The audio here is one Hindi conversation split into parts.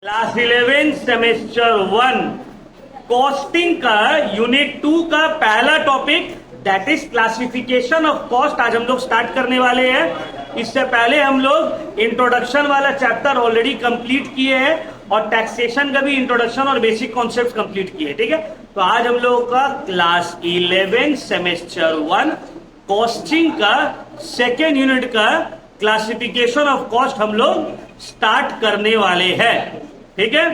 क्लास 11 सेमेस्टर 1 कॉस्टिंग का यूनिट 2 का पहला topic that is classification of cost आज हम लोग स्टार्ट करने वाले हैं। इससे पहले हम लोग इंट्रोडक्शन वाला चैप्टर ऑलरेडी कंप्लीट किए हैं और टैक्सेशन का भी इंट्रोडक्शन और बेसिक कॉन्सेप्ट कंप्लीट किए। ठीक है, तो आज हम लोग का क्लास 11 सेमेस्टर 1 कॉस्टिंग का सेकेंड यूनिट का क्लासिफिकेशन ऑफ कॉस्ट हम लोग स्टार्ट करने वाले हैं। ठीक है,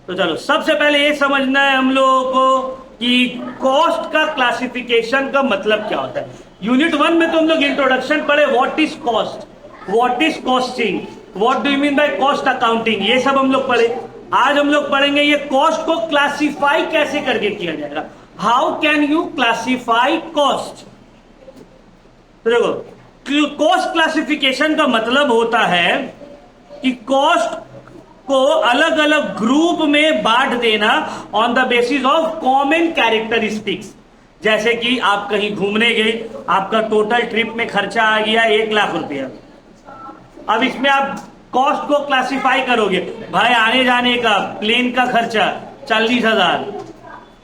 तो चलो सबसे पहले ये समझना है हम लोगों को कि कॉस्ट का क्लासिफिकेशन का मतलब क्या होता है। यूनिट 1 में तो हम लोग इंट्रोडक्शन पढ़े, what is cost, what is costing, what do you mean by cost accounting, ये सब हम लोग पढ़े। आज हम लोग पढ़ेंगे ये कॉस्ट को क्लासिफाई कैसे करके किया जाएगा, how can you classify cost. तो देखो, कॉस्ट क्लासिफिकेशन का मतलब होता है कि कॉस्ट को अलग अलग ग्रुप में बांट देना on the basis of common characteristics. जैसे कि आप कहीं घूमने गए, आपका टोटल ट्रिप में खर्चा आ गया 1,00,000 रुपया। अब इसमें आप कॉस्ट को क्लासिफाई करोगे, भाई आने जाने का प्लेन का खर्चा 40,000,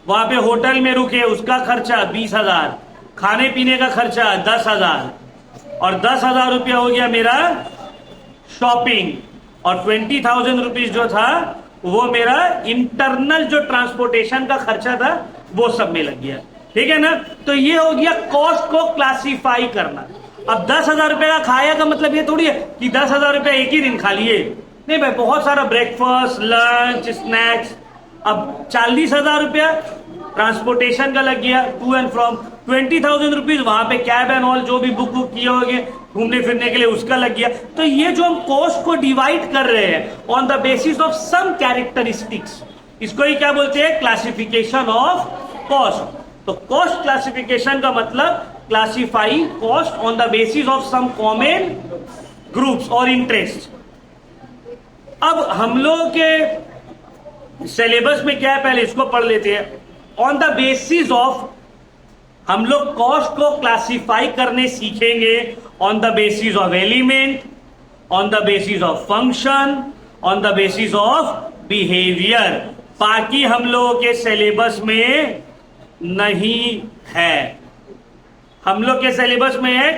वहां पे होटल में रुके उसका खर्चा 20,000, खाने पीने का खर्चा 10,000 और 10,000 रुपया हो गया मेरा शॉपिंग और 20,000 रुपीज जो था वो मेरा इंटरनल जो ट्रांसपोर्टेशन का खर्चा था वो सब में लग गया। ठीक है ना, तो ये हो गया कॉस्ट को क्लासिफाई करना। अब 10,000 रुपए का खाया का मतलब ये थोड़ी है कि 10,000 रुपया एक ही दिन खा लिए, नहीं भाई, बहुत सारा ब्रेकफास्ट, लंच, स्नैक्स। अब 40,000 रुपया ट्रांसपोर्टेशन का लग गया टू एंड फ्रॉम, 20,000 रुपीज वहां पे कैब एंड ऑल जो भी बुक किए होंगे घूमने फिरने के लिए उसका लग गया। तो ये जो हम कॉस्ट को डिवाइड कर रहे हैं on the basis of some characteristics, इसको ही क्या बोलते हैं, क्लासिफिकेशन ऑफ कॉस्ट। तो कॉस्ट क्लासिफिकेशन का मतलब classify cost on the basis of some common groups और इंटरेस्ट। अब हम लोग के सिलेबस में क्या है, पहले इसको पढ़ लेते हैं। ऑन द बेसिस ऑफ, हम लोग कॉस्ट को क्लासिफाई करने सीखेंगे on the basis of element, on the basis of function, on the basis of behaviour. बाकी हम लोगों के सिलेबस में नहीं है। हम लोग के सिलेबस में है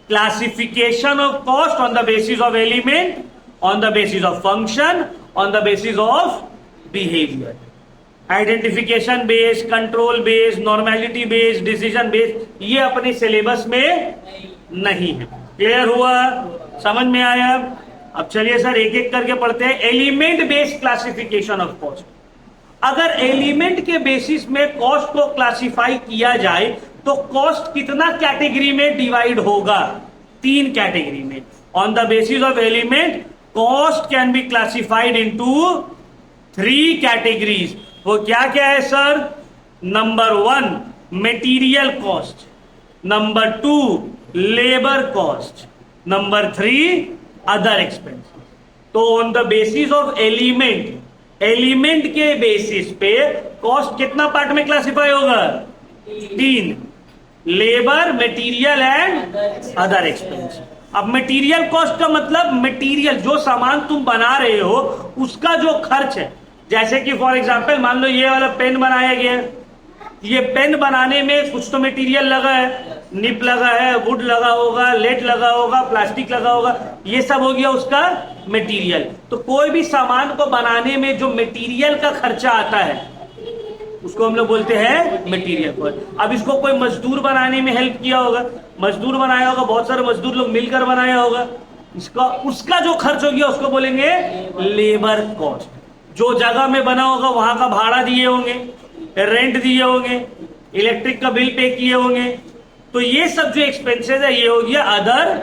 classification of cost on the basis of element, on the basis of function, on the basis of behaviour. Identification based, control based, normality based, decision based, ये अपने सिलेबस में नहीं है। क्लियर हुआ, समझ में आया। अब चलिए सर एक एक करके पढ़ते हैं। Element based classification of cost. अगर एलिमेंट के बेसिस में कॉस्ट को क्लासिफाई किया जाए तो कॉस्ट कितना कैटेगरी में डिवाइड होगा, 3 कैटेगरी में। On the basis of element cost can be classified into 3 categories. वो क्या क्या है sir? Number 1 material cost, number 2 labour cost, number 3 other expense. तो on the basis of element, element के बेसिस पे कॉस्ट कितना पार्ट में क्लासिफाई होगा? 3, labour, material and other expense. अब मटेरियल कॉस्ट का मतलब मटेरियल, जो सामान तुम बना रहे हो उसका जो खर्च है। जैसे कि फॉर एग्जांपल मान लो ये वाला पेन बनाया गया, ये पेन बनाने में कुछ तो मटेरियल लगा है, निप लगा है, वुड लगा होगा, लेड लगा होगा, प्लास्टिक लगा होगा, ये सब हो गया उसका मटेरियल। तो कोई भी सामान को बनाने में जो मटेरियल का खर्चा आता है उसको हम लोग बोलते हैं मटेरियल कॉस्ट। अब इसको कोई मजदूर बनाने में हेल्प किया होगा, मजदूर बनाया होगा, बहुत सारे मजदूर लोग मिलकर बनाया होगा, इसका उसका जो खर्च हो गया उसको बोलेंगे लेबर कॉस्ट। जो जगह में बना होगा वहां का भाड़ा दिए होंगे, रेंट दिए होंगे, इलेक्ट्रिक का बिल पे किए होंगे, तो ये सब जो एक्सपेंसेस है ये हो गया अदर,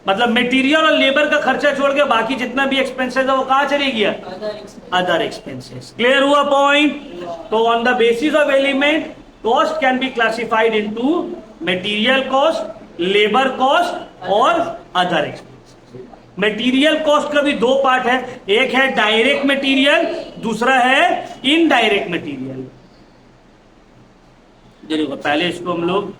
मतलब मटेरियल और लेबर का खर्चा छोड़ के बाकी जितना भी एक्सपेंसेस है वो कहां चले गया? Other expenses. क्लियर हुआ पॉइंट? तो on the basis of element cost can be classified into material cost, labour cost और अदर एक्सपेंसेस। मटेरियल कॉस्ट का भी 2 पार्ट है, एक है डायरेक्ट मटेरियल, दूसरा है इनडायरेक्ट मटेरियल। देखो पहले इसको हम लोग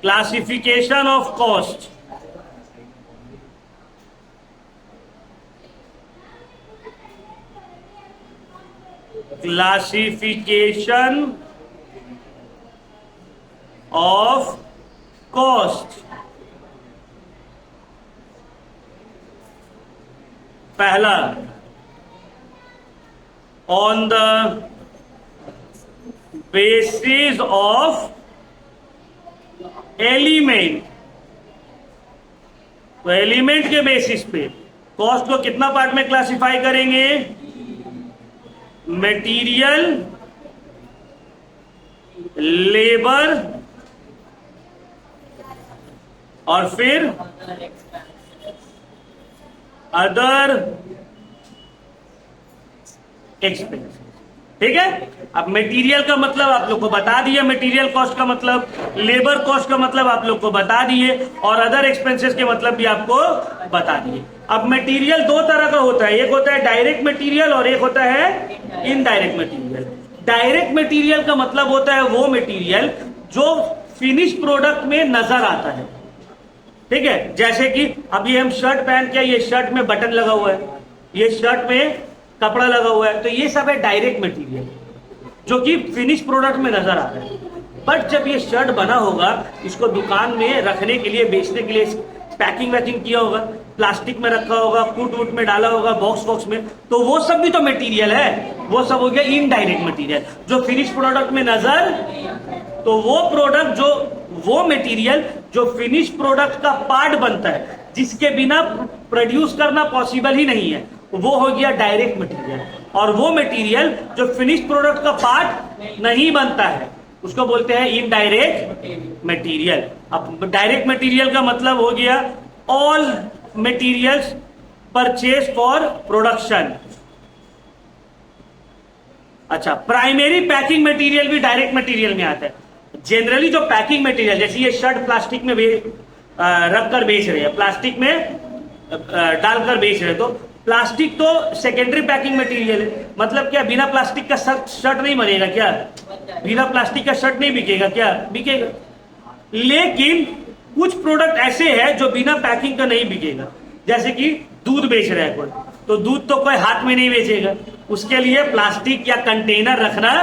classification of cost, classification of cost. पहला, on the basis of element. तो एलिमेंट के बेसिस पे कॉस्ट को कितना पार्ट में क्लासिफाई करेंगे? मटेरियल, लेबर और फिर अदर एक्सपेंस। ठीक है। अब मटेरियल का मतलब आप लोग को बता दिया, मटेरियल कॉस्ट का मतलब, लेबर कॉस्ट का मतलब आप लोग को बता दिए, और अदर एक्सपेंसेस के मतलब भी आपको बता दिए। अब मटेरियल दो तरह का होता है, एक होता है डायरेक्ट मटेरियल और एक होता है इनडायरेक्ट मटेरियल। डायरेक्ट मटेरियल का मतलब होता है वो मटेरियल जो फिनिश प्रोडक्ट में नजर आता है। ठीक है। जैसे कि अभी हम शर्ट पहन के, ये शर्ट में बटन लगा हुआ है, ये शर्ट में कपड़ा लगा हुआ है, तो ये सब है डायरेक्ट मटेरियल जो कि फिनिश प्रोडक्ट में नजर आ रहा है। बट जब ये शर्ट बना होगा, इसको दुकान में रखने के लिए, बेचने के लिए पैकिंग वैकिंग किया होगा, प्लास्टिक में रखा होगा, कूट वूट में डाला होगा, बॉक्स बॉक्स में, तो वो सब भी तो मटेरियल है। वो सब हो गया इनडायरेक्ट मटेरियल जो फिनिश प्रोडक्ट में नजर, तो वो प्रोडक्ट जो, वो मटेरियल जो फिनिश प्रोडक्ट का पार्ट बनता है, जिसके बिना प्रोड्यूस करना पॉसिबल ही नहीं है, वो हो गया डायरेक्ट मटेरियल। और वो मटेरियल जो फिनिश प्रोडक्ट का पार्ट नहीं बनता है, उसको बोलते हैं इनडायरेक्ट मटेरियल। अब डायरेक्ट मटेरियल का मतलब हो गया all materials purchase for production. अच्छा, प्राइमरी पैकिंग मटेरियल भी डायरेक्ट मटेरियल में आता है। जनरली जो पैकिंग मटेरियल, जैसे ये शर्ट प्लास्टिक में रख कर बेच रहे हैं, प्लास्टिक में डालकर बेच रहे हैं, तो प्लास्टिक तो सेकेंडरी पैकिंग मटेरियल है। मतलब क्या, बिना प्लास्टिक का शर्ट नहीं बनेगा क्या? बिना प्लास्टिक का शर्ट नहीं बिकेगा क्या? बिकेगा। लेकिन कुछ प्रोडक्ट ऐसे हैं जो बिना पैकिंग का नहीं बिकेगा। जैसे कि दूध बेच रहा है कोई, तो दूध तो कोई हाथ में नहीं बेचेगा, उसके लिए प्लास्टिक या कंटेनर रखना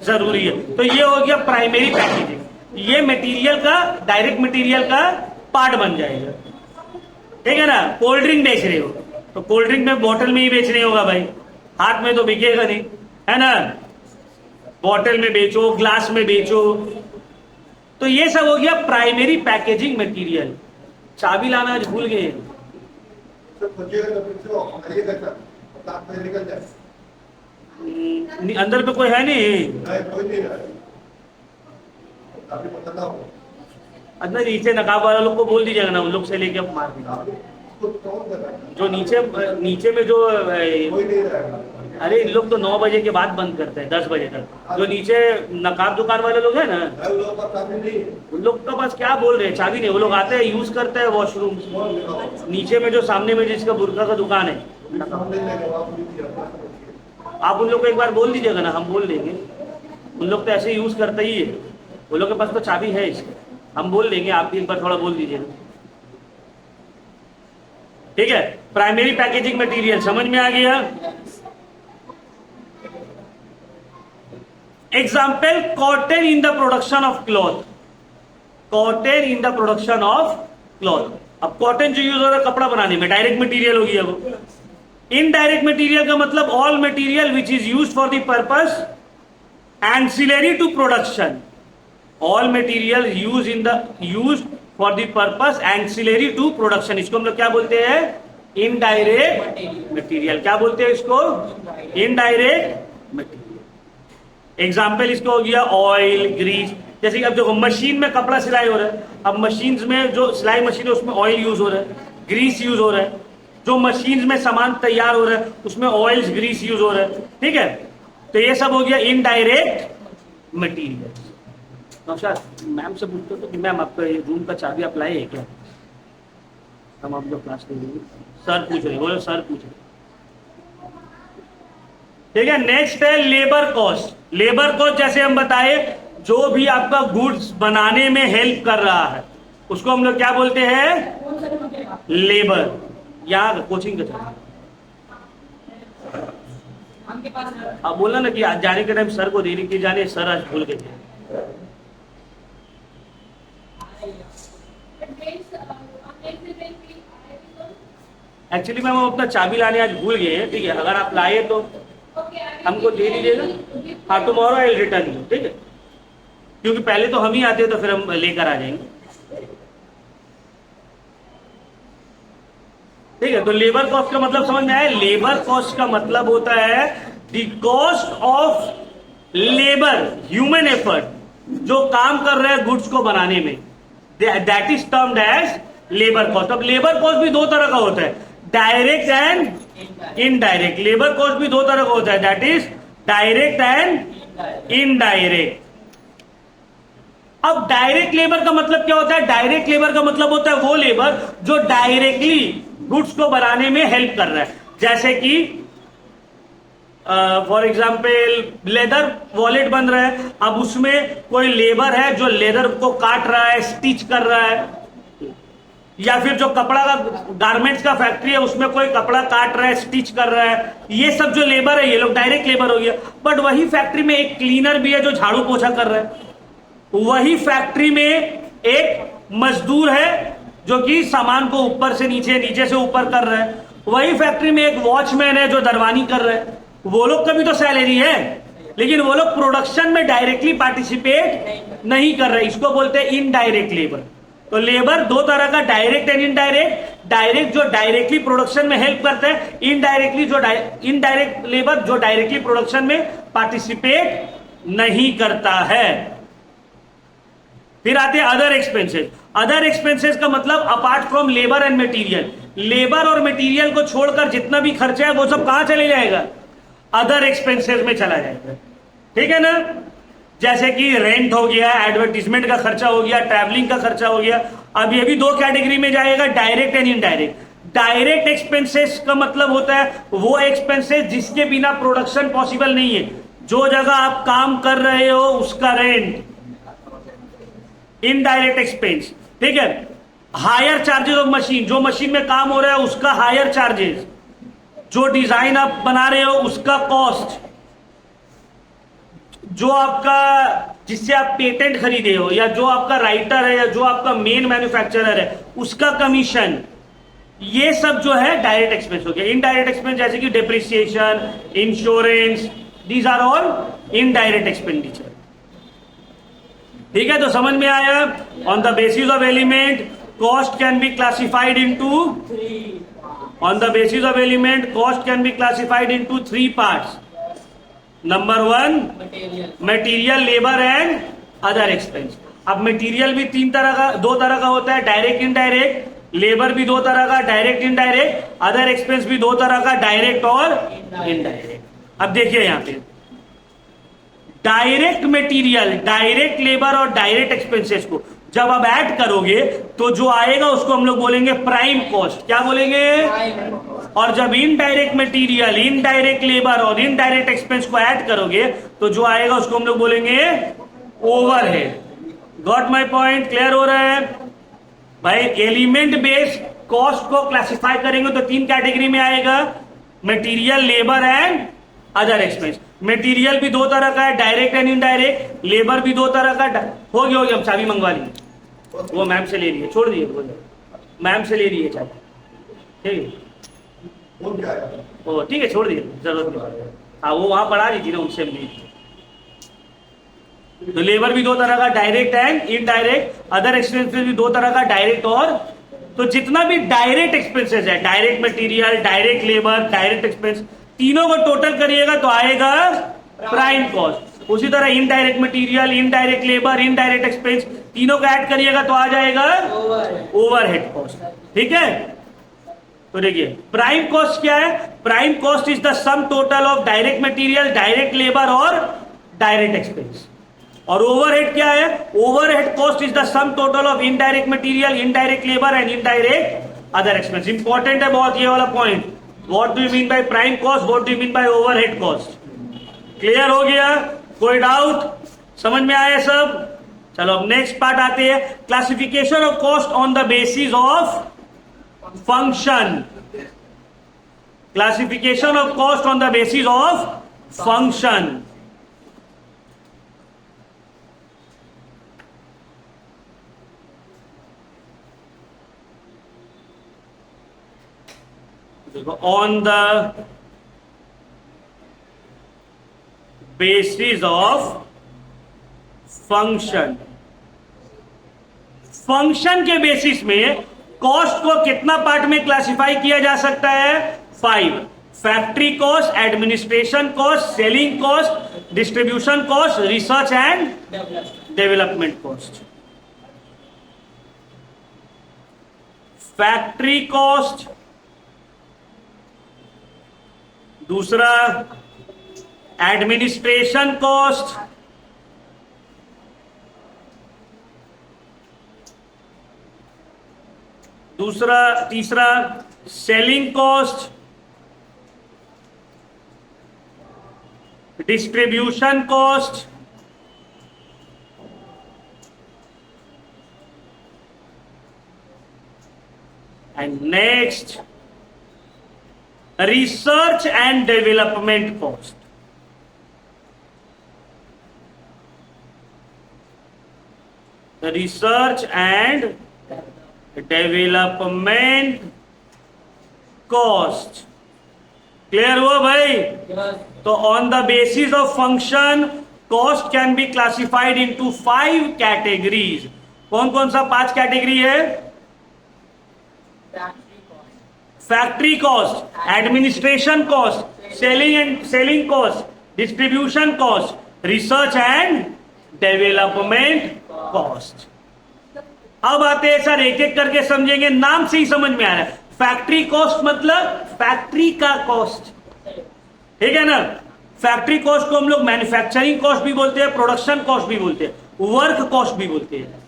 जरूरी है। तो ये हो गया प्राइमरी पैकेजिंग। ये मटेरियल का, डायरेक्ट मटेरियल का पार्ट बन जाएगा। ठीक है ना। कोल्ड ड्रिंक बेच रहे हो, तो कोल्ड ड्रिंक में बोतल में ही बेचने होगा भाई, हाथ में तो बिकेगा नहीं, है ना। बोतल में बेचो, ग्लास में बेचो, तो ये सब हो गया प्राइमरी पैकेजिंग मटेरियल। चाबी लाना आज भूल गए। अंदर पे कोई है नहीं, अंदर नीचे नकाब वाला लोग को बोल दीजिएगा ना, उन लोग से लेके मार देंगे। जो नीचे में जो, अरे इन लोग तो 9 बजे के बाद बंद करते हैं, 10 बजे तक। जो नीचे नकाब दुकान वाले लोग हैं ना, उन लोग का पास क्या बोल रहे हैं, चाबी नहीं। वो लोग आते हैं, यूज करते हैं वॉशरूम। नीचे में जो सामने में जिसका बुर्का का दुकान है, आप उन लोग को एक बार बोल दीजिएगा ना, हम बोल देंगे। उन लोग तो ऐसे यूज करते ही है, उन लोग के पास तो चाबी है इसकी, हम बोल देंगे। आप भी एक बार थोड़ा बोल दीजिएगा। ठीक है। प्राइमरी पैकेजिंग मटेरियल समझ में आ गया। Example, cotton in the production of cloth. Cotton in the production of cloth. अब कॉटन जो यूज हो रहा है कपड़ा बनाने में, डायरेक्ट मटेरियल हो गया वो। इनडायरेक्ट मटेरियल का मतलब all material which is used for the purpose ancillary to production. All material used for the purpose ancillary to production. इसको हम लोग क्या बोलते हैं? Indirect material. क्या बोलते हैं इसको? Indirect material. एग्जाम्पल इसको हो गया ऑयल, ग्रीस। जैसे कि अब देखो, मशीन में कपड़ा सिलाई हो रहा है, अब मशीन में जो सिलाई मशीन है उसमें ऑयल यूज हो रहा है, ग्रीस यूज हो रहा है। जो मशीन में सामान तैयार हो रहा है उसमें ऑयल, ग्रीस यूज हो रहा है। ठीक है। तो ये सब हो गया इनडायरेक्ट मटेरियल। नौशाद, मैम से पूछते हो तो कि मैम आपका ये रूम का चाबी आप लाए है क्या? हम आप जो क्लास लेंगे, सर पूछ रहे, बोलो सर पूछ रहे। ठीक है। नेक्स्ट है लेबर कॉस्ट। लेबर कॉस्ट जैसे हम बताए, जो भी आपका गुड्स बनाने में हेल्प कर रहा है उसको हम लोग क्या बोलते हैं? लेबर। यहाँ कोचिंग का अब बोला ना कि आज जाने के टाइम सर को देरी की जाने, सर आज भूल गए थे। एक्चुअली मैम हम अपना चाबी लाने आज भूल गए हैं, ठीक है, अगर आप लाए तो हमको दे दीजिएगा। हाँ, tomorrow I will return you, ठीक है, क्योंकि पहले तो हम ही आते हैं तो फिर हम लेकर आ जाएंगे, ठीक है। तो लेबर कॉस्ट का मतलब समझ में आया? लेबर कॉस्ट का मतलब होता है the cost of labour, human effort, जो काम कर रहे हैं गुड्स को बनाने में, that is termed as labour cost. अब लेबर कॉस्ट भी दो तरह का होता है, direct and indirect. Labour cost भी दो तरह का होता है, that is direct and indirect. अब डायरेक्ट लेबर का मतलब क्या होता है? डायरेक्ट लेबर का मतलब होता है वो लेबर जो डायरेक्टली गुड्स को बनाने में हेल्प कर रहा है। जैसे कि फॉर एग्जाम्पल लेदर वॉलेट बन रहा है, अब उसमें कोई लेबर है जो लेदर को काट रहा है, स्टिच कर रहा है, या फिर जो कपड़ा का गारमेंट्स का फैक्ट्री है उसमें कोई कपड़ा काट रहा है, स्टिच कर रहा है, ये सब जो लेबर है ये लोग डायरेक्ट लेबर हो गया। बट वही फैक्ट्री में एक क्लीनर भी है जो झाड़ू पोछा कर रहा है, वही फैक्ट्री में एक मजदूर है जो कि सामान को ऊपर से नीचे, नीचे से ऊपर कर रहा है, वही फैक्ट्री में एक वॉचमैन है जो दरवानी कर रहा है। वो लोग का भी तो सैलरी है, लेकिन वो लोग प्रोडक्शन में डायरेक्टली पार्टिसिपेट नहीं कर रहे, इसको बोलते हैं इनडायरेक्ट लेबर। तो लेबर दो तरह का, डायरेक्ट एंड इनडायरेक्ट। डायरेक्ट जो डायरेक्टली प्रोडक्शन में हेल्प करता है, इनडायरेक्टली जो इनडायरेक्ट लेबर जो डायरेक्टली प्रोडक्शन में पार्टिसिपेट नहीं करता है। फिर आते हैं अदर एक्सपेंसेस। अदर एक्सपेंसेस का मतलब apart from labour and material, labour और मटेरियल को छोड़कर जितना भी खर्चा है वो सब कहां चले जाएगा? अदर एक्सपेंसेस में चला जाएगा, ठीक है ना। जैसे कि रेंट हो गया, एडवर्टीजमेंट का खर्चा हो गया, ट्रैवलिंग का खर्चा हो गया। अब ये भी दो कैटेगरी में जाएगा, direct and indirect. Direct expenses का मतलब होता है वो एक्सपेंसेस जिसके बिना प्रोडक्शन पॉसिबल नहीं है। जो जगह आप काम कर रहे हो उसका रेंट, इनडायरेक्ट एक्सपेंस, ठीक है। हायर चार्जेस ऑफ मशीन, जो मशीन में काम हो रहा है उसका हायर चार्जेस, जो डिजाइन आप बना रहे हो उसका कॉस्ट, जो आपका जिससे आप पेटेंट खरीदे हो, या जो आपका राइटर है, या जो आपका मेन मैन्युफैक्चरर है उसका कमीशन, ये सब जो है डायरेक्ट एक्सपेंस हो गया। इनडायरेक्ट एक्सपेंस जैसे कि depreciation, insurance, these are all indirect expenditure, ठीक है। तो समझ में आया? On the basis of element cost can be classified into, on the basis of element cost can be classified into three parts. Number one material, labour and other expense. अब मटेरियल भी तीन तरह का, दो तरह का होता है, डायरेक्ट इनडायरेक्ट। लेबर भी दो तरह का, डायरेक्ट इनडायरेक्ट। अदर एक्सपेंस भी दो तरह का, डायरेक्ट और इनडायरेक्ट। अब देखिए यहां पे डायरेक्ट मटेरियल, डायरेक्ट लेबर और डायरेक्ट एक्सपेंसेस को जब आप ऐड करोगे तो जो आएगा उसको हम लोग बोलेंगे प्राइम कॉस्ट। क्या बोलेंगे? और जब इनडायरेक्ट मटेरियल, इनडायरेक्ट लेबर और इनडायरेक्ट एक्सपेंस को ऐड करोगे तो जो आएगा उसको हम लोग बोलेंगे overhead. Got my point? Clear हो रहा है भाई? एलिमेंट बेस्ड कॉस्ट को क्लासिफाई करेंगे तो तीन कैटेगरी में आएगा, material, labour and other expense. Material भी दो तरह का है, डायरेक्ट एंड इनडायरेक्ट। लेबर भी दो तरह का, हो गया हम चाबी मंगवा ली, वो मैम से ले लिए, छोड़ दिए, मैम से ले लिए चाबी, ठीक है। ओ ठीक है, छोड़ दिए, जरूरत नहीं। हाँ, वो वहां पढ़ा दी थी ना, उनसे ली। तो लेबर भी दो तरह का, direct and indirect. Other expenses भी दो तरह का, डायरेक्ट और। तो जितना भी डायरेक्ट एक्सपेंसेस है, direct material, direct labour, direct expense, तीनों को टोटल करिएगा तो आएगा प्राइम कॉस्ट। उसी तरह indirect material, indirect labour, indirect expense, तीनों को ऐड करिएगा तो आ जाएगा ओवरहेड कॉस्ट, ठीक है। तो देखिए प्राइम कॉस्ट क्या है? Prime cost is the sum total of direct material, direct labour और डायरेक्ट एक्सपेंस। और ओवरहेड क्या है? Overhead cost is the sum total of indirect material, indirect labour and indirect other expense. Important है बहुत ये वाला point. What do you mean by prime cost? What do you mean by overhead cost? Clear हो गया? कोई डाउट? समझ में आया सब? चलो अब नेक्स्ट पार्ट आते हैं, classification of cost on the basis of function. Classification of cost on the basis of function. देखो, on the basis of function, function के बेसिस में कॉस्ट को कितना पार्ट में क्लासिफाई किया जा सकता है? 5। Factory cost, administration cost, selling cost, distribution cost, research and development cost. Factory cost, दूसरा एडमिनिस्ट्रेशन कॉस्ट, तीसरा selling cost, distribution cost, and next research and development cost. Research and development cost. Clear हुआ भाई? तो on the basis of function cost can be classified into 5 categories. कौन कौन सा 5 कैटेगरी है? Factory cost, administration cost, selling cost, distribution cost, research and development cost. अब आते हैं सर, एक एक करके समझेंगे, नाम से ही समझ में आ रहा है। फैक्ट्री कॉस्ट मतलब फैक्ट्री का कॉस्ट, ठीक है ना? फैक्ट्री कॉस्ट को हम लोग मैन्युफैक्चरिंग कॉस्ट भी बोलते हैं, प्रोडक्शन कॉस्ट भी बोलते हैं, वर्क कॉस्ट भी बोलते हैं।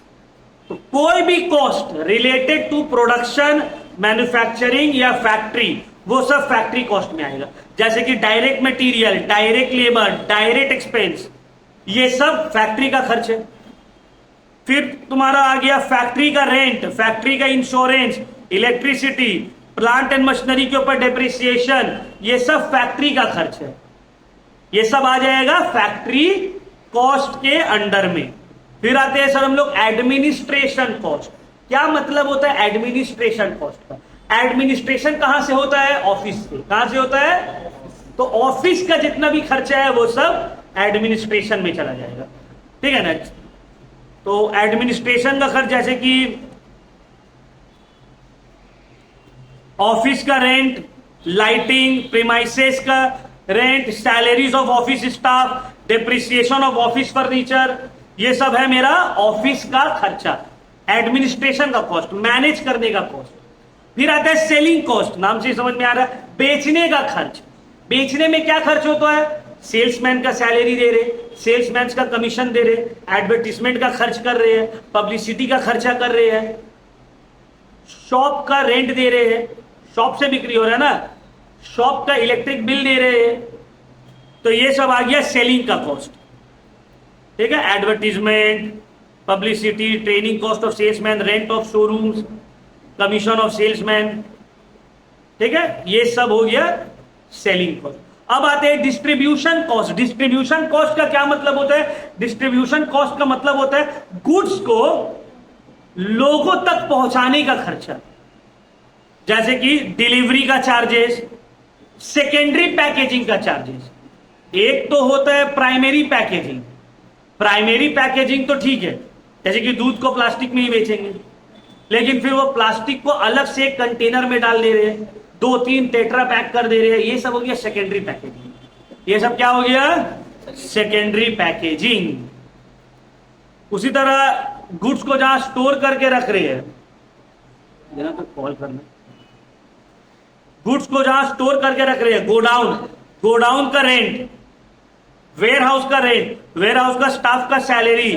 तो कोई भी cost related to production, manufacturing या फैक्ट्री, वो सब फैक्ट्री कॉस्ट में आएगा। जैसे कि direct material, direct labour, direct expense, ये सब फैक्ट्री का खर्च है। फिर तुम्हारा आ गया फैक्ट्री का रेंट, फैक्ट्री का insurance, electricity, plant and machinery के ऊपर डेप्रिसिएशन, ये सब फैक्ट्री का खर्च है। ये सब आ जाएगा फैक्ट्री कॉस्ट के अंडर में। फिर आते हैं सर हम लोग एडमिनिस्ट्रेशन कॉस्ट। क्या मतलब होता है एडमिनिस्ट्रेशन कॉस्ट का? एडमिनिस्ट्रेशन कहां से होता है? ऑफिस से। कहां से होता है? तो ऑफिस का जितना भी खर्चा है वो सब एडमिनिस्ट्रेशन में चला जाएगा, ठीक है ना? तो एडमिनिस्ट्रेशन का खर्च जैसे कि ऑफिस का रेंट, लाइटिंग, प्रीमाइसेस का rent, salaries of office staff, depreciation of office furniture, ये सब है मेरा ऑफिस का खर्चा, एडमिनिस्ट्रेशन का कॉस्ट, मैनेज करने का कॉस्ट। फिर आता है सेलिंग कॉस्ट, नाम से समझ में आ रहा है, बेचने का खर्च। बेचने में क्या खर्च होता है? सेल्समैन का सैलरी दे रहे, सेल्समैन का कमीशन दे रहे, एडवर्टीजमेंट का खर्च कर रहे हैं, पब्लिसिटी का खर्चा कर रहे हैं, शॉप का रेंट दे रहे हैं, शॉप से बिक्री हो रहा है ना, शॉप का इलेक्ट्रिक बिल दे रहे हैं। तो ये सब आ गया सेलिंग का कॉस्ट, ठीक है? Advertisement, publicity, training cost of salesman, rent of showrooms, commission of salesman, ठीक है? ये सब हो गया सेलिंग कॉस्ट। अब आते हैं डिस्ट्रीब्यूशन कॉस्ट। डिस्ट्रीब्यूशन कॉस्ट का क्या मतलब होता है? डिस्ट्रीब्यूशन कॉस्ट का मतलब होता है गुड्स को लोगों तक पहुंचाने का खर्चा। जैसे कि डिलीवरी का चार्जेस, सेकेंडरी पैकेजिंग का चार्जेस। एक तो होता है प्राइमरी पैकेजिंग। प्राइमरी पैकेजिंग तो ठीक है, जैसे कि दूध को प्लास्टिक में ही बेचेंगे, लेकिन फिर वो प्लास्टिक को अलग से एक कंटेनर में डाल दे रहे हैं, 2-3 टेट्रा पैक कर दे रहे हैं, ये सब हो गया सेकेंडरी पैकेजिंग। ये सब क्या हो गया? Secondary packaging. उसी तरह गुड्स को जहां स्टोर करके रख रहे हैं, जरा तो कॉल करना, गुड्स को जहां स्टोर करके रख रहे हैं, गोडाउन, गोडाउन का रेंट, वेयर हाउस का रेंट, वेयर हाउस का स्टाफ का सैलरी,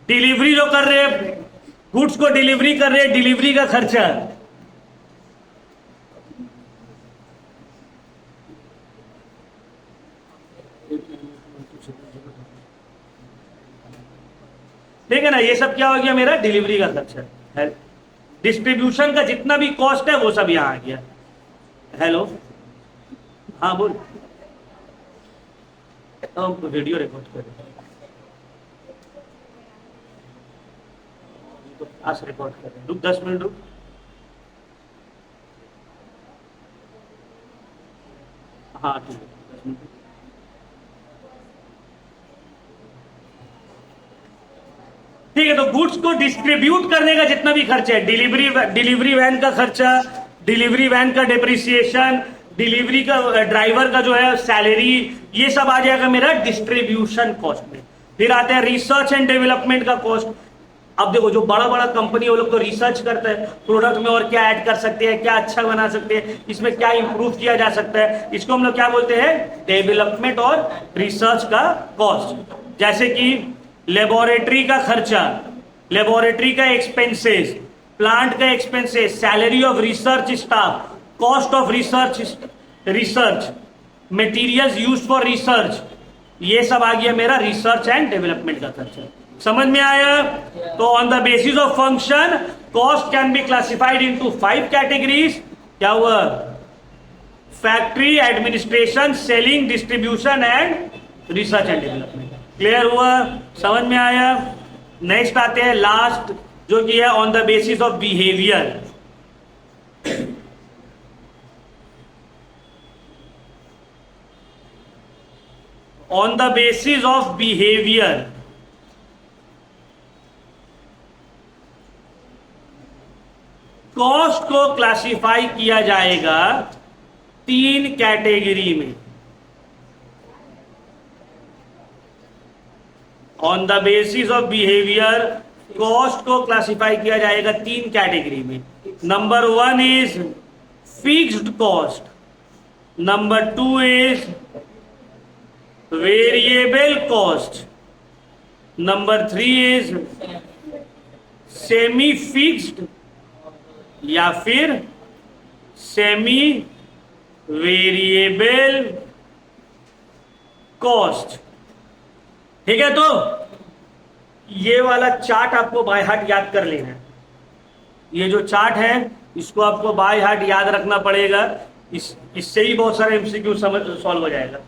डिलीवरी जो कर रहे हैं, गुड्स को डिलीवरी कर रहे हैं, डिलीवरी का खर्चा, ठीक है ना? ये सब क्या हो गया? मेरा डिलीवरी का खर्चा है। डिस्ट्रीब्यूशन का जितना भी कॉस्ट है वो सब यहां आ गया। हेलो, हाँ बोल। तो वीडियो रिकॉर्ड कर रहे हैं, तो क्लास रिकॉर्ड कर रहे हैं, रुक 10 मिनट रुक। हाँ ठीक है, 10 मिनट। ठीक है, तो गुड्स को डिस्ट्रीब्यूट करने का जितना भी खर्चा है, डिलीवरी वैन का खर्चा, डिलीवरी वैन का डिप्रिसिएशन, डिलीवरी का ड्राइवर का जो है सैलरी, ये सब आ जाएगा मेरा डिस्ट्रीब्यूशन कॉस्ट में। फिर आते हैं रिसर्च एंड डेवलपमेंट का कॉस्ट। अब देखो जो बड़ा बड़ा कंपनी है वो लोग तो रिसर्च करते हैं, प्रोडक्ट में और क्या ऐड कर सकते हैं, क्या अच्छा बना सकते हैं, इसमें क्या इंप्रूव किया जा सकता है, इसको हम लोग क्या बोलते हैं, डेवलपमेंट और रिसर्च का कॉस्ट। जैसे कि लेबोरेटरी का खर्चा, लेबोरेटरी का एक्सपेंसेस, प्लांट का expenses, salary of research staff, cost of research materials use for research, ये सब आ गया मेरा रिसर्च एंड डेवलपमेंट का खर्चा। समझ में आया? तो on the basis of function cost can be classified into 5 categories. क्या हुआ? Factory, administration, selling, distribution and research and development. Clear हुआ? समझ में आया? नेक्स्ट आते हैं लास्ट, जो कि है on the basis of behaviour. On the basis of behaviour cost को क्लासिफाई किया जाएगा 3 कैटेगरी में। On the basis of behaviour cost को क्लासिफाई किया जाएगा 3 कैटेगरी में। Number 1 is fixed cost, number 2 is variable cost, number 3 is semi fixed या फिर सेमी वेरिएबल कॉस्ट। ठीक है, तो ये वाला चार्ट आपको बाय हार्ट याद कर लेना है। ये जो चार्ट है इसको आपको बाय हार्ट याद रखना पड़ेगा, इससे ही बहुत सारे एमसीक्यू सॉल्व हो जाएगा।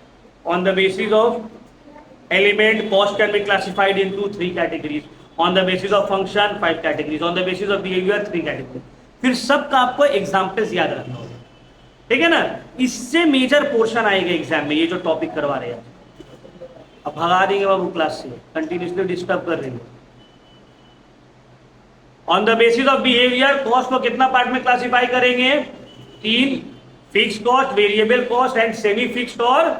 On the basis of element cost can be classified into 3 categories, on the basis of function 5 categories, on the basis of behaviour 3 categories. फिर सबका आपको एग्जाम्पल्स याद रखना होगा, ठीक है ना? इससे मेजर पोर्शन आएगा एग्जाम में, ये जो टॉपिक करवा रहे हैं। अब भगा देंगे बाबू क्लास से, कंटिन्यूसली डिस्टर्ब कर रहे हैं। On the basis of behaviour cost को कितना पार्ट में क्लासिफाई करेंगे? 3, fixed cost, variable cost and semi fixed और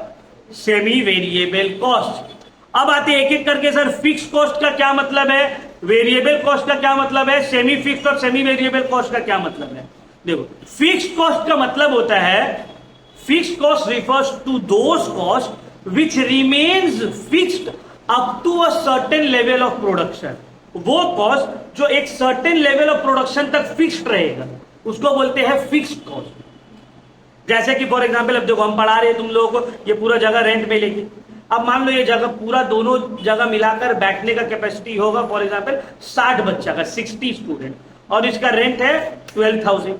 सेमी वेरिएबल कॉस्ट। अब आते एक एक करके, सर फिक्स्ड कॉस्ट का क्या मतलब है, वेरिएबल कॉस्ट का क्या मतलब है, सेमी फिक्स्ड और सेमी वेरिएबल कॉस्ट का क्या मतलब है? देखो, फिक्स्ड कॉस्ट का मतलब होता है, fixed cost refers to those cost which remains fixed up to a certain level of production. वो कॉस्ट जो एक सर्टेन लेवल ऑफ प्रोडक्शन तक फिक्स्ड रहेगा उसको बोलते हैं फिक्स्ड कॉस्ट। जैसे कि फॉर एग्जाम्पल, अब देखो हम पढ़ा रहे हैं तुम लोगों को ये पूरा जगह रेंट में लेके, अब मान लो ये जगह पूरा दोनों जगह मिलाकर बैठने का कैपेसिटी होगा फॉर एग्जाम्पल 60 बच्चा का, 60 स्टूडेंट, और इसका रेंट है 12,000।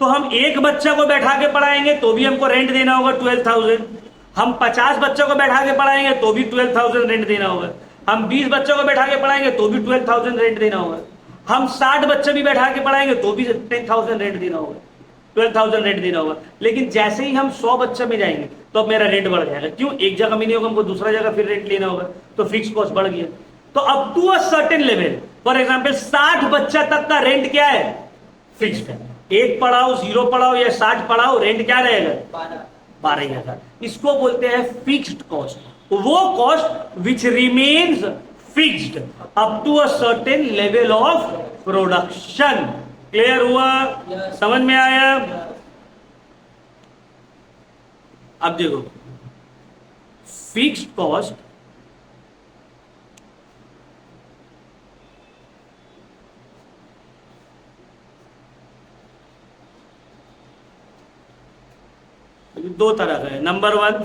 तो हम एक बच्चा को बैठा के पढ़ाएंगे तो भी हमको रेंट देना होगा 12,000। हम 50 बच्चों को बैठा के पढ़ाएंगे तो भी 12,000 रेंट देना होगा। हम 20 बच्चों को बैठा के पढ़ाएंगे तो भी 12,000 रेंट देना होगा। हम 60 बच्चे भी बैठा के पढ़ाएंगे तो भी 10,000 रेंट देना होगा, 12,000 रेंट देना होगा। लेकिन जैसे ही हम 100 बच्चे में जाएंगे तो अब मेरा रेंट बढ़ जाएगा। क्यों? एक जगह में नहीं होगा, हमको दूसरा जगह फिर रेंट लेना होगा, तो फिक्स कॉस्ट बढ़ गया। तो up to a certain level, for example 60 बच्चा तक का रेंट क्या है? फिक्स्ड है। 1 पढ़ाओ, 0 पढ़ाओ या 60 पढ़ाओ, रेंट क्या रहेगा? 12,000। इसको बोलते हैं फिक्स्ड कॉस्ट, वो cost which remains fixed up to a certain level of production. Clear हुआ? समझ में आया? अब देखो, फिक्स्ड कॉस्ट दो तरह का है। Number 1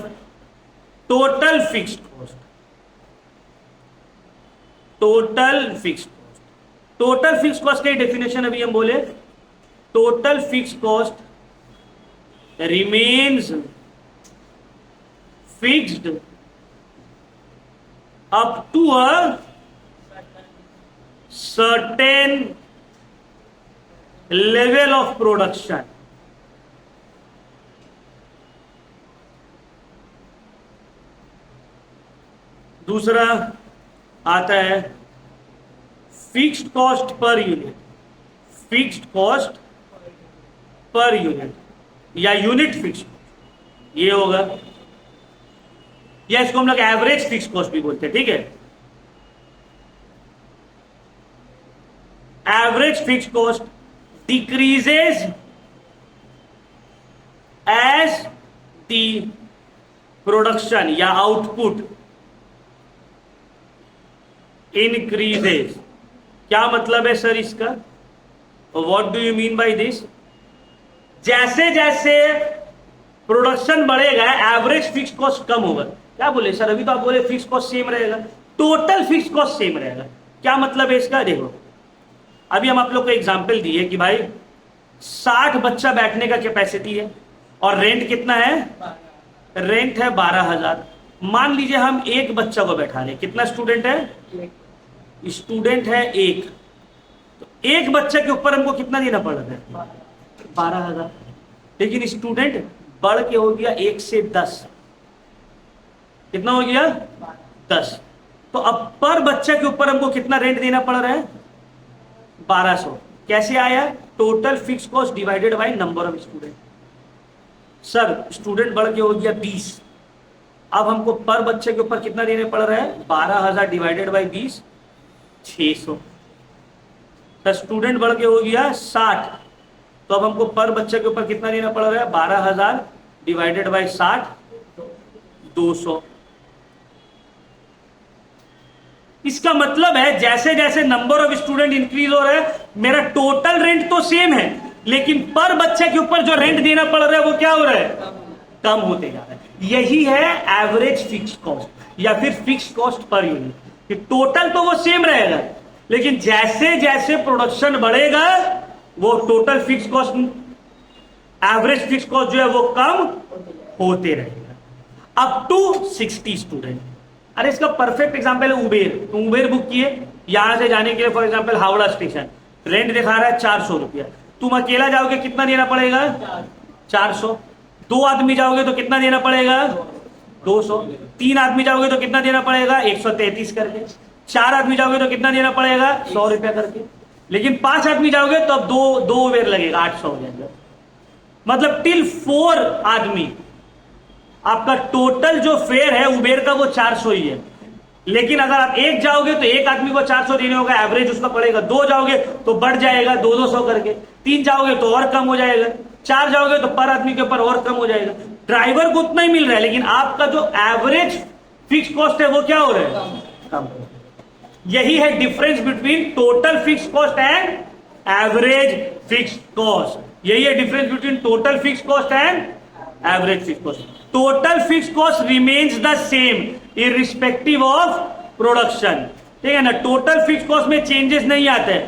total fixed cost, total fixed cost. Total fixed cost की डेफिनेशन अभी हम बोले, total fixed cost remains fixed up to a certain level of production. दूसरा आता है fixed cost per unit, fixed cost per unit या यूनिट फिक्स्ड, ये होगा, या इसको हम लोग एवरेज फिक्स्ड कॉस्ट भी बोलते हैं, ठीक है। Average fixed cost decreases as the production या आउटपुट इंक्रीजेज। क्या मतलब है सर इसका? What do you mean by this? जैसे जैसे प्रोडक्शन बढ़ेगा एवरेज फिक्स्ड कॉस्ट कम होगा। क्या बोले सर? अभी तो आप बोले फिक्स्ड कॉस्ट सेम रहेगा, टोटल फिक्स्ड कॉस्ट सेम रहेगा। क्या मतलब है इसका? देखो अभी हम आप लोग को एग्जांपल दिए कि भाई 60 बच्चा बैठने का कैपेसिटी है और रेंट कितना है? रेंट है 12,000। मान लीजिए हम एक बच्चा को बैठा रहे, कितना स्टूडेंट है? स्टूडेंट है एक, तो एक बच्चे के ऊपर हमको कितना देना पड़ रहा है? 12,000। लेकिन स्टूडेंट बढ़ के हो गया 1 से 10, कितना हो गया? 10। तो अब पर बच्चे के ऊपर हमको कितना रेंट देना पड़ रहा है? 1200। कैसे आया? Total fix cost divided by number of student. Sir student बढ़ के हो गया 20, अब हमको पर बच्चे के ऊपर कितना देने पड़ रहा है? 12,000 डिवाइडेड बाई 20, 600। तो स्टूडेंट बढ़ के हो गया 60, तो अब हमको पर बच्चे के ऊपर कितना देना पड़ रहा है? 12,000 डिवाइडेड बाई 60, 200। इसका मतलब है जैसे जैसे नंबर ऑफ स्टूडेंट इंक्रीज हो रहा है, मेरा टोटल रेंट तो सेम है, लेकिन पर बच्चे के ऊपर जो रेंट देना पड़ रहा है वो क्या हो रहा है? कम होते जा रहा है। यही है एवरेज फिक्स्ड कॉस्ट या फिर fixed cost per unit. Total तो वो सेम रहेगा, लेकिन जैसे जैसे प्रोडक्शन बढ़ेगा वो total fixed cost, average fixed cost जो है वो कम होते रहेगा अप टू 60 स्टूडेंट। अरे इसका परफेक्ट एग्जांपल है उबेर। तुम उबेर बुक किए यहां से जाने के लिए, for example Howrah station, rent दिखा रहा है 400 रुपया। तुम अकेला जाओगे कितना देना पड़ेगा? 400। 2 आदमी जाओगे तो कितना देना पड़ेगा? 200। 3 आदमी जाओगे तो कितना देना पड़ेगा? 133 करके। 4 आदमी जाओगे तो कितना देना पड़ेगा? 100 रुपया करके। लेकिन 5 आदमी जाओगे तो अब दो उबेर लगेगा, 800 हो जाएगा। मतलब टिल 4 आदमी आपका टोटल जो फेयर है उबेर का वो 400 ही है। लेकिन अगर आप एक जाओगे तो एक आदमी को 400 देने होगा, एवरेज उसका पड़ेगा। 2 जाओगे तो बढ़ जाएगा 200 करके। 3 जाओगे तो और कम हो जाएगा। 4 जाओगे तो पर आदमी के ऊपर और कम हो जाएगा। ड्राइवर को उतना ही मिल रहा है, लेकिन आपका जो एवरेज फिक्स कॉस्ट है वो क्या हो रहा है? कम। यही है difference between total fix cost and average fix cost. यही है difference between total fix cost and average fix cost. Total fix cost remains the same irrespective of production, ठीक है ना। टोटल फिक्स कॉस्ट में चेंजेस नहीं आते,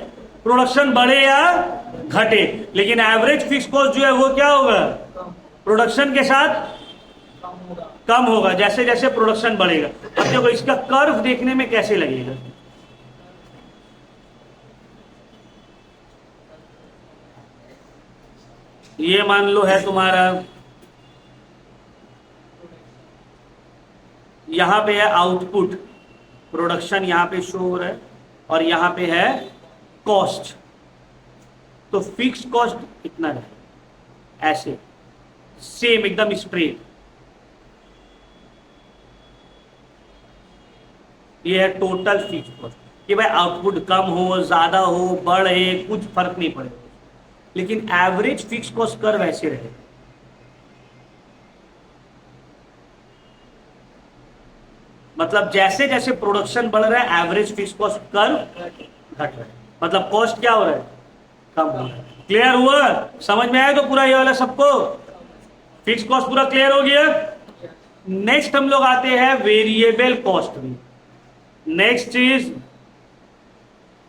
प्रोडक्शन बढ़े या घटे। लेकिन एवरेज फिक्स कॉस्ट जो है वो क्या होगा? प्रोडक्शन के साथ कम होगा जैसे जैसे प्रोडक्शन बढ़ेगा। अब देखो इसका कर्व देखने में कैसे लगेगा। ये मान लो है तुम्हारा, यहां पे है आउटपुट, प्रोडक्शन यहां पे शो हो रहा है, और यहां पे है कॉस्ट। तो फिक्स कॉस्ट कितना है? ऐसे सेम एकदम स्ट्रेट। ये है टोटल फिक्स कॉस्ट कि भाई आउटपुट कम हो, ज्यादा हो, बढ़े, कुछ फर्क नहीं पड़ेगा। लेकिन एवरेज फिक्स कॉस्ट कर्व ऐसे रहेगा। मतलब जैसे जैसे प्रोडक्शन बढ़ रहा है एवरेज फिक्स कॉस्ट कर्व घट रहा है, मतलब कॉस्ट क्या हो रहा है? कम हो रहा है। क्लियर हुआ? समझ में आया तो पूरा ये वाला सबको? फिक्स कॉस्ट पूरा क्लियर हो गया। नेक्स्ट हम लोग आते हैं वेरिएबल कॉस्ट में। Next is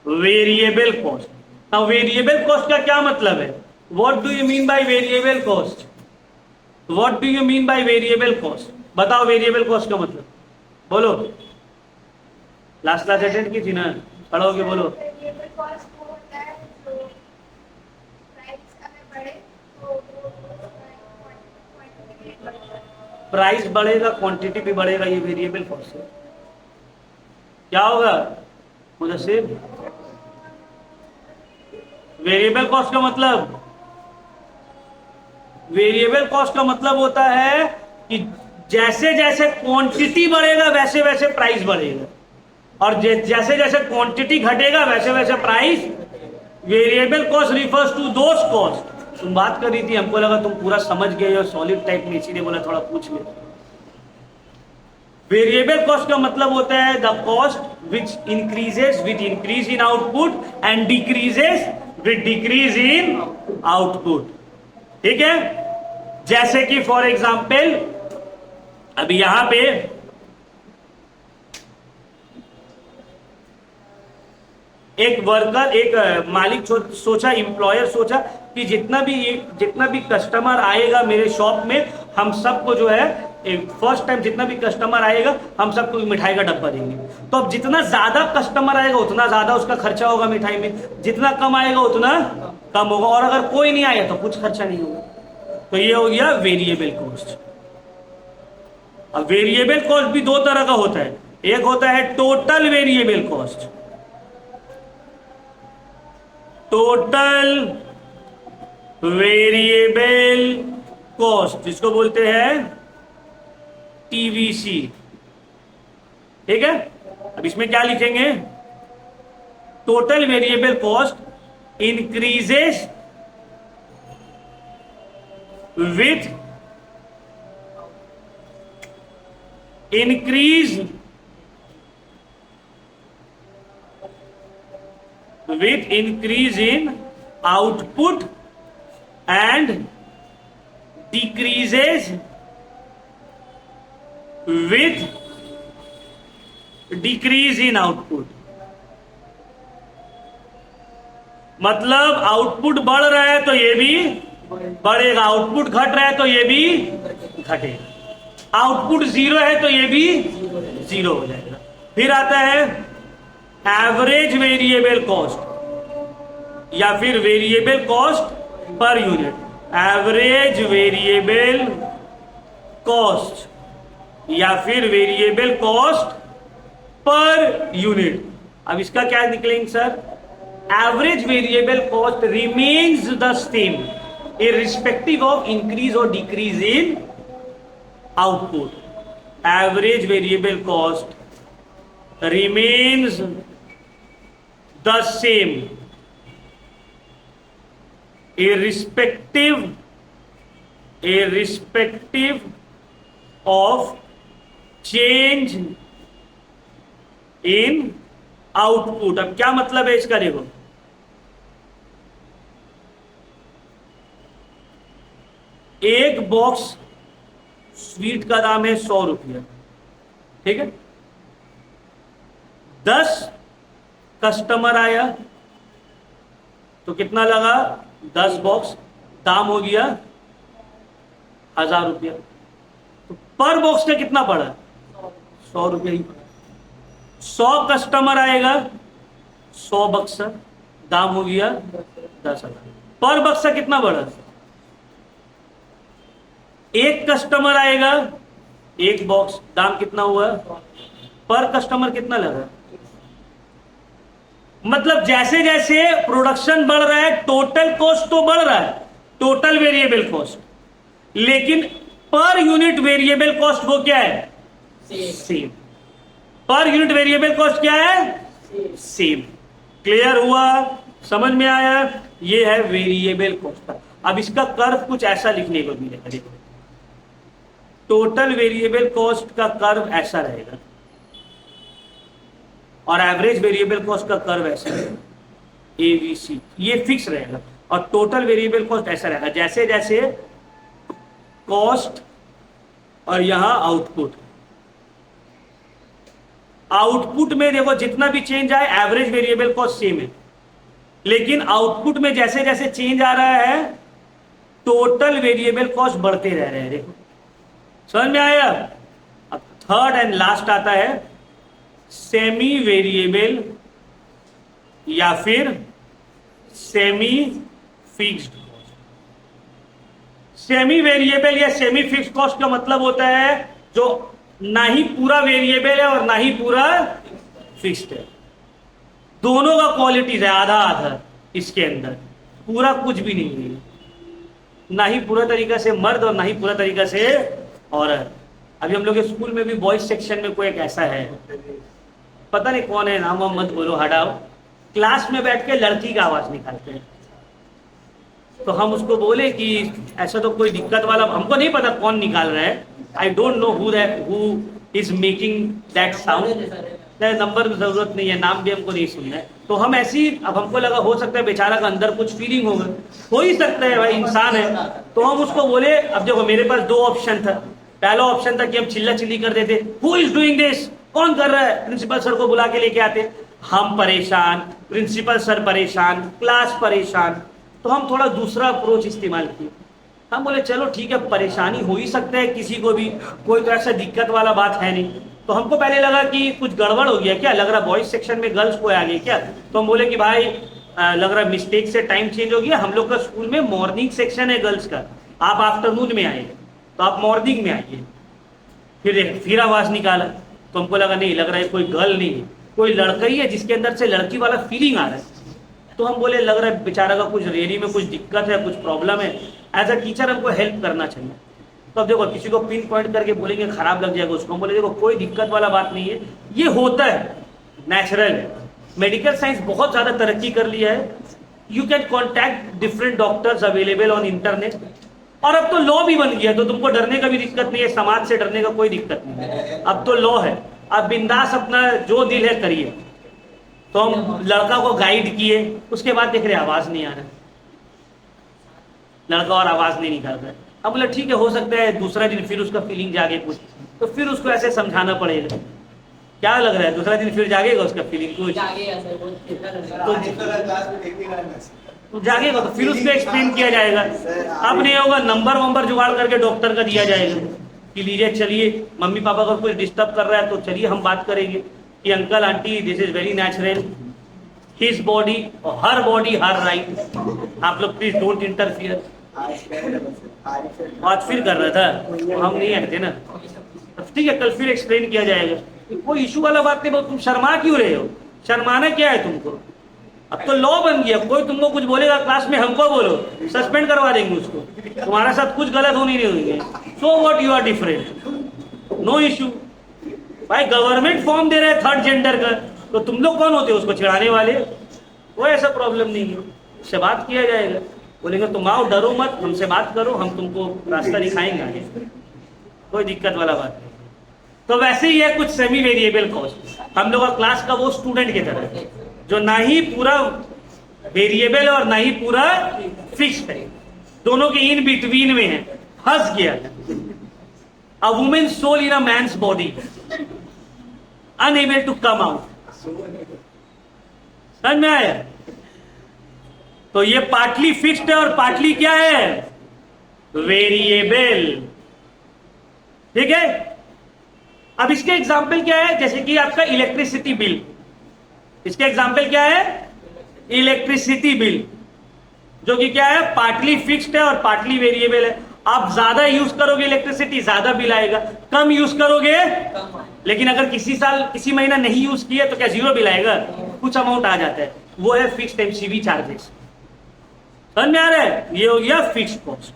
variable cost. Now variable cost का क्या मतलब है? What do you mean by variable cost? What do you mean by variable cost? बताओ वेरिएबल कॉस्ट का मतलब, बोलो। लास्ट क्लास अटेंड की थी ना, खड़ा होके बोलो। वेरिएबल कॉस्ट वो होता है जो प्राइस अगर बढ़े तो वो क्वांटिटी भी बढ़ता है। प्राइस बढ़ेगा क्वांटिटी भी बढ़ेगा, ये वेरिएबल कॉस्ट है। क्या होगा मुझसे? वेरिएबल कॉस्ट का मतलब, वेरिएबल कॉस्ट का मतलब होता है कि जैसे जैसे क्वांटिटी बढ़ेगा वैसे वैसे प्राइस बढ़ेगा, और जैसे जैसे क्वांटिटी घटेगा वैसे वैसे price. Variable cost refers to those cost. तुम बात कर रही थी, हमको लगा तुम पूरा समझ गए हो सॉलिड टाइप में, इसीलिए बोला थोड़ा पूछ ले। वेरिएबल कॉस्ट का मतलब होता है the cost which increases with increase in output and decreases with decrease in output. ठीक है, जैसे कि फॉर एग्जाम्पल अभी यहां पे एक वर्कर, एक मालिक सोचा, एम्प्लॉयर सोचा कि जितना भी कस्टमर आएगा मेरे शॉप में, हम सबको जो है फर्स्ट टाइम जितना भी कस्टमर आएगा हम सबको मिठाई का डब्बा देंगे। तो अब जितना ज्यादा कस्टमर आएगा उतना ज्यादा उसका खर्चा होगा मिठाई में, जितना कम आएगा उतना कम होगा, और अगर कोई नहीं आया तो कुछ खर्चा नहीं होगा। तो ये हो गया वेरिएबल कॉस्ट। अब वेरिएबल कॉस्ट भी दो तरह का होता है, एक होता है total variable cost, total variable cost जिसको बोलते हैं टीवीसी। ठीक है, अब इसमें क्या लिखेंगे? Total variable cost increases with increase with increase in output and decreases with decrease in output। मतलब आउटपुट बढ़ रहा है तो ये भी बढ़ेगा, आउटपुट घट रहा है तो ये भी घटेगा, आउटपुट जीरो है तो ये भी जीरो हो जाएगा। फिर आता है एवरेज वेरिएबल कॉस्ट या फिर variable cost per unit, average variable cost या फिर वेरिएबल कॉस्ट पर यूनिट। अब इसका क्या निकलेंगे sir? Average variable cost remains the same irrespective of increase और decrease in output। average variable cost remains the same irrespective of change in output। अब क्या मतलब है इसका? देखो, एक बॉक्स स्वीट का दाम है 100 रुपया, ठीक है, 10 कस्टमर आया तो कितना लगा? 10 बॉक्स, दाम हो गया 1000 रुपया। तो पर बॉक्स का कितना पड़ा? 100 रुपया ही पड़ा। 100 कस्टमर आएगा, 100 बक्सा, दाम हो गया 10,000। पर बक्सा कितना बढ़ा? एक कस्टमर आएगा, एक बॉक्स, दाम कितना हुआ? पर कस्टमर कितना लगा? मतलब जैसे जैसे प्रोडक्शन बढ़ रहा है टोटल कॉस्ट तो बढ़ रहा है, टोटल वेरिएबल कॉस्ट, लेकिन पर यूनिट वेरिएबल कॉस्ट वो क्या है? Same. Per unit variable cost क्या है? सेम। क्लियर हुआ? समझ में आया? ये है वेरिएबल कॉस्ट। अब इसका कर्व कुछ ऐसा लिखने को मिलेगा, देखो, टोटल वेरिएबल कॉस्ट का कर्व ऐसा रहेगा और एवरेज वेरिएबल कॉस्ट का कर्व ऐसा रहेगा, एबीसी, ये फिक्स रहेगा। और टोटल वेरिएबल कॉस्ट ऐसा रहेगा, जैसे जैसे कॉस्ट और यहां आउटपुट, आउटपुट में देखो जितना भी चेंज आए एवरेज वेरिएबल कॉस्ट सेम है, लेकिन आउटपुट में जैसे जैसे चेंज आ रहा है टोटल वेरिएबल कॉस्ट बढ़ते रह रहे हैं। देखो, समझ में आया? थर्ड एंड लास्ट आता है सेमी वेरिएबल या फिर सेमी फिक्स्ड। सेमी वेरिएबल या सेमी फिक्स्ड कॉस्ट का मतलब होता है जो ना ही पूरा वेरिएबल है और ना ही पूरा फिक्स्ड है, दोनों का क्वालिटीज है, आधा आधा इसके अंदर, पूरा कुछ भी नहीं है, ना ही पूरा तरीका से मर्द और ना ही पूरा तरीका से औरत। अभी हम लोग के स्कूल में भी बॉयज सेक्शन में कोई एक ऐसा है, पता नहीं कौन है, नाम मत बोलो, हटाओ, क्लास में बैठ के लड़की का आवाज निकालते हैं। तो हम उसको बोले कि ऐसा तो कोई दिक्कत वाला, हमको नहीं पता कौन निकाल रहा है, I don't know who is making that sound, number की जरूरत नहीं है, नाम भी हमको नहीं सुनना है। तो हम ऐसी, अब हमको लगा हो सकता है बेचारा का अंदर कुछ फीलिंग होगा, हो ही सकता है भाई, इंसान है। तो हम उसको बोले, अब देखो मेरे पास दो ऑप्शन था, पहला ऑप्शन था कि हम चिल्ला चिल्ली कर देते, हु इज डूइंग दिस, कौन कर रहा है, प्रिंसिपल सर को बुला के लेके आते, हम परेशान, प्रिंसिपल सर परेशान, क्लास परेशान। तो हम थोड़ा दूसरा अप्रोच इस्तेमाल किए, हम बोले चलो ठीक है, परेशानी हो ही सकता है किसी को भी, कोई तो ऐसा दिक्कत वाला बात है नहीं। तो हमको पहले लगा कि कुछ गड़बड़ हो गया क्या, लग रहा बॉयज सेक्शन में गर्ल्स को आ गए क्या। तो हम बोले कि भाई लग रहा मिस्टेक से टाइम चेंज हो गया, हम लोग का स्कूल में मॉर्निंग सेक्शन है गर्ल्स का, आप आफ्टरनून में आए तो आप मॉर्निंग में आइए। फिर आवाज निकाला, तो हमको लगा नहीं, लग रहा है कोई गर्ल नहीं है, कोई लड़का ही है जिसके अंदर से लड़की वाला फीलिंग आ रहा है। तो हम बोले लग रहा है बेचारा का कुछ रेली में कुछ दिक्कत है, कुछ प्रॉब्लम है, एज अ टीचर हमको हेल्प करना चाहिए। तो अब देखो किसी को पिन पॉइंट करके बोलेंगे खराब लग जाएगा उसको, हम बोले देखो कोई दिक्कत वाला बात नहीं है, ये होता है, नेचुरल है। मेडिकल साइंस बहुत ज्यादा तरक्की कर लिया है, you can contact different doctors available on internet, और अब तो लॉ भी बन गया, तो तुमको डरने का भी दिक्कत नहीं है, समाज से डरने का कोई दिक्कत नहीं है, अब तो लॉ है, अब बिंदास अपना जो दिल है करिए। तो हम लड़का को गाइड किए, उसके बाद देख रहे आवाज नहीं आ रहा, लड़का और आवाज नहीं निकाल रहा है। अब बोला ठीक है, हो सकता है दूसरा दिन फिर उसका फीलिंग जागे कुछ, तो फिर उसको ऐसे समझाना पड़ेगा। क्या लग रहा है दूसरा दिन फिर जागेगा उसका फीलिंग कुछ, तो जागेगा, तो फिर उसको एक्सप्लेन किया जाएगा। अब नहीं होगा, नंबर जुगाड़ करके डॉक्टर का दिया जाएगा कि लीजिए चलिए, मम्मी पापा को कुछ डिस्टर्ब कर रहा है तो चलिए हम बात करेंगे कि uncle aunty this is very natural, his body और हर बॉडी हर राइट, आप लोग प्लीज डोंट इंटरफियर। आज फिर कर रहा था, तो हम नहीं आए थे ना, ठीक है कल फिर एक्सप्लेन किया जाएगा, कोई इशू वाला बात नहीं। तुम शर्मा क्यों रहे हो, शर्माना क्या है तुमको, अब तो लॉ बन गया, कोई तुमको कुछ बोलेगा क्लास में हमको बोलो, सस्पेंड करवा देंगे उसको, तुम्हारे साथ कुछ गलत होनी नहीं होंगे, so what you are different, no issue. भाई गवर्नमेंट फॉर्म दे रहे हैं थर्ड जेंडर का, तो तुम लोग कौन होते हो उसको चिढ़ाने वाले, कोई ऐसा प्रॉब्लम नहीं है, उससे बात किया जाएगा। बोलेंगे तुम आओ, डरो मत, हमसे बात करो, हम तुमको रास्ता दिखाएंगे आगे, कोई दिक्कत वाला बात नहीं। तो वैसे ही है कुछ सेमी वेरिएबल कॉस्ट, हम लोग का क्लास का वो स्टूडेंट की तरह जो ना ही पूरा वेरिएबल और ना ही पूरा फिक्स्ड है, दोनों के इन बिटवीन में है, फंस गया। A women soul in a man's body unable to come out, समझ में आया। तो ये पार्टली फिक्स्ड है और पार्टली क्या है, वेरिएबल, ठीक है। अब इसके एग्जाम्पल क्या है, जैसे कि आपका इलेक्ट्रिसिटी बिल, इसके एग्जाम्पल क्या है, इलेक्ट्रिसिटी बिल, जो कि क्या है, पार्टली फिक्स्ड है और पार्टली वेरिएबल है। आप ज्यादा यूज करोगे इलेक्ट्रिसिटी, ज्यादा बिल आएगा, कम यूज करोगे, लेकिन अगर किसी साल किसी महीना नहीं यूज किया तो क्या जीरो बिल आएगा, कुछ अमाउंट आ जाता है, वो है फिक्स्ड एमसीवी चार्जेस। समझ में आ रहा है, ये हो गया फिक्स्ड कॉस्ट,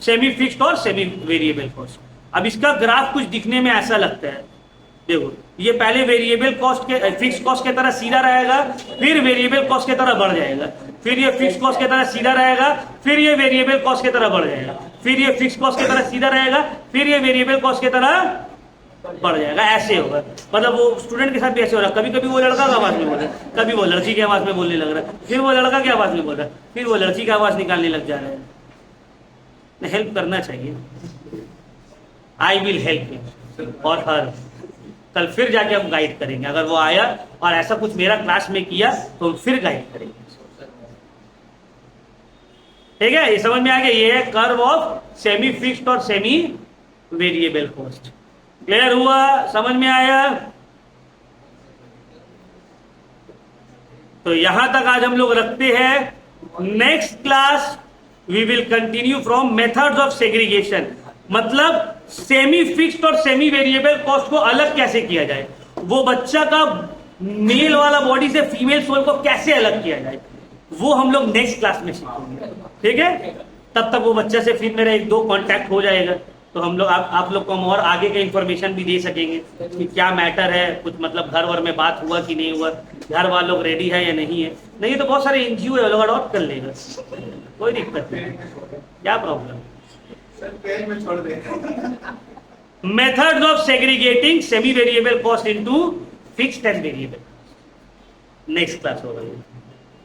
सेमी फिक्स्ड और सेमी वेरिएबल कॉस्ट। अब इसका ग्राफ कुछ दिखने में ऐसा लगता है, देखो ये पहले वेरिएबल कॉस्ट के फिक्स कॉस्ट के तरह सीधा रहेगा, फिर वेरिएबल कॉस्ट के तरह बढ़ जाएगा, फिर ये फिक्स कॉस्ट के तरह सीधा रहेगा, फिर ये वेरिएबल कॉस्ट के तरह बढ़ जाएगा, फिर ये फिक्स कॉस्ट के तरह सीधा रहेगा, फिर ये वेरिएबल कॉस्ट के तरह बढ़ जाएगा, ऐसे होगा। मतलब वो स्टूडेंट के साथ भी ऐसे हो रहा है, कभी कभी वो लड़का की आवाज में बोल रहा है, कभी वो लड़की की आवाज में बोलने लग रहा है, फिर वो लड़का की आवाज में बोल रहा है, फिर वो लड़की की आवाज निकालने लग जा रहा है। हेल्प करना चाहिए, आई विल हेल्प और हर, कल फिर जाके हम गाइड करेंगे, अगर वो आया और ऐसा कुछ मेरा क्लास में किया तो हम फिर गाइड करेंगे, ठीक है। ये समझ में आ गया, ये है कर्व ऑफ सेमी फिक्स्ड और सेमी वेरिएबल कॉस्ट। क्लियर हुआ? समझ में आया? तो यहां तक आज हम लोग रखते हैं। Next class we will continue from methods of segregation, मतलब सेमी फिक्स्ड और सेमी वेरिएबल कॉस्ट को अलग कैसे किया जाए, वो बच्चा का मेल वाला बॉडी से फीमेल सोल को कैसे अलग किया जाए, वो हम लोग नेक्स्ट क्लास में सीखेंगे। ठीक है? तब तक वो बच्चा से फिर मेरा 1-2 कांटेक्ट हो जाएगा, तो हम लोग आप लोग को हम और आगे के इंफॉर्मेशन भी दे सकेंगे कि क्या मैटर है, कुछ मतलब घर वर में बात हुआ कि नहीं हुआ, घर वालों लोग रेडी है या नहीं है। नहीं तो बहुत सारे एनजीओ है, लोग अडॉप्ट कर लेगा, कोई दिक्कत नहीं, क्या प्रॉब्लम। में छोड़ दे। Methods of segregating semi variable cost into fixed and variable, next class होगा ये।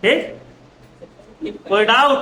ठीक, कोई डाउट?